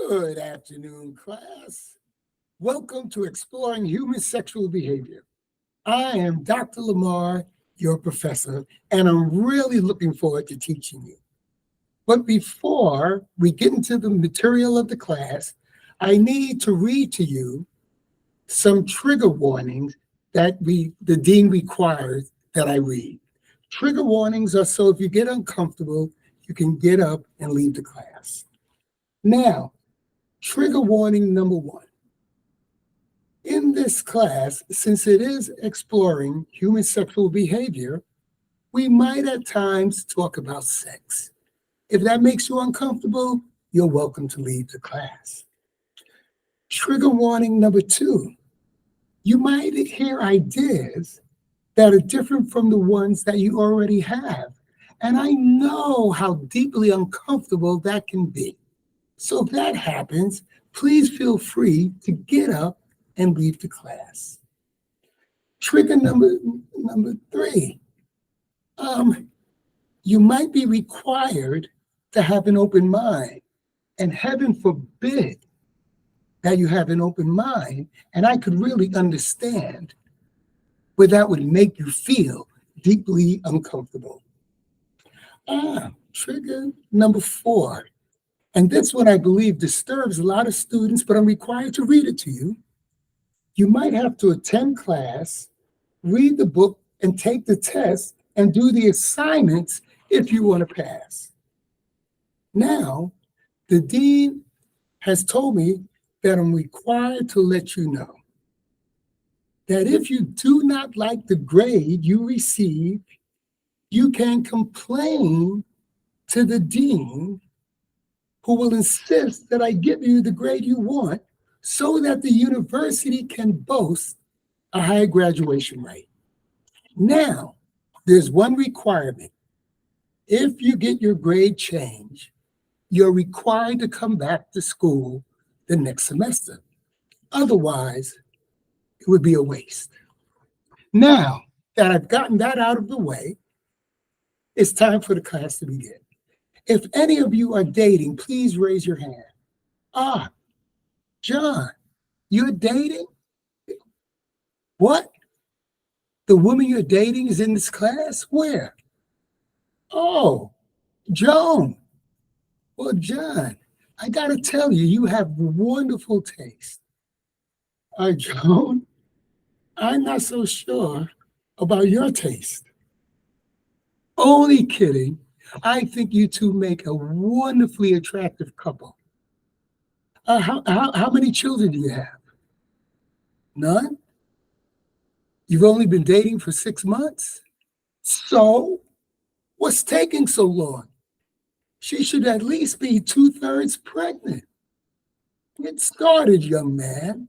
Good afternoon, class. Welcome to Exploring Human Sexual Behavior. I am Dr. Lamar, your professor, and I'm really looking forward to teaching you. But before we get into the material of the class, I need to read to you some trigger warnings that the dean requires that I read. Trigger warnings are so if you get uncomfortable, you can get up and leave the class. Now, trigger warning number one. In this class, since it is exploring human sexual behavior, we might at times talk about sex. If that makes you uncomfortable, you're welcome to leave the class. Trigger warning number two. You might hear ideas that are different from the ones that you already have. And I know how deeply uncomfortable that can be. So if that happens, please feel free to get up and leave the class. Trigger number three. You might be required to have an open mind, and heaven forbid that you have an open mind, and I could really understand where that would make you feel deeply uncomfortable. Trigger number four. And this one I believe disturbs a lot of students, but I'm required to read it to you. You might have to attend class, read the book, and take the test and do the assignments if you want to pass. Now, the dean has told me that I'm required to let you know that if you do not like the grade you receive, you can complain to the dean, who will insist that I give you the grade you want so that the university can boast a high graduation rate. Now, there's one requirement. If you get your grade changed, you're required to come back to school the next semester. Otherwise, it would be a waste. Now that I've gotten that out of the way, it's time for the class to begin. If any of you are dating, please raise your hand. John, you're dating? What? The woman you're dating is in this class? Where? Oh, Joan. Well, John, I gotta tell you, you have wonderful taste. Joan, I'm not so sure about your taste. Only kidding. I think you two make a wonderfully attractive couple. How many children do you have? None? You've only been dating for 6 months? So, what's taking so long? She should at least be 2/3 pregnant. Get started, young man.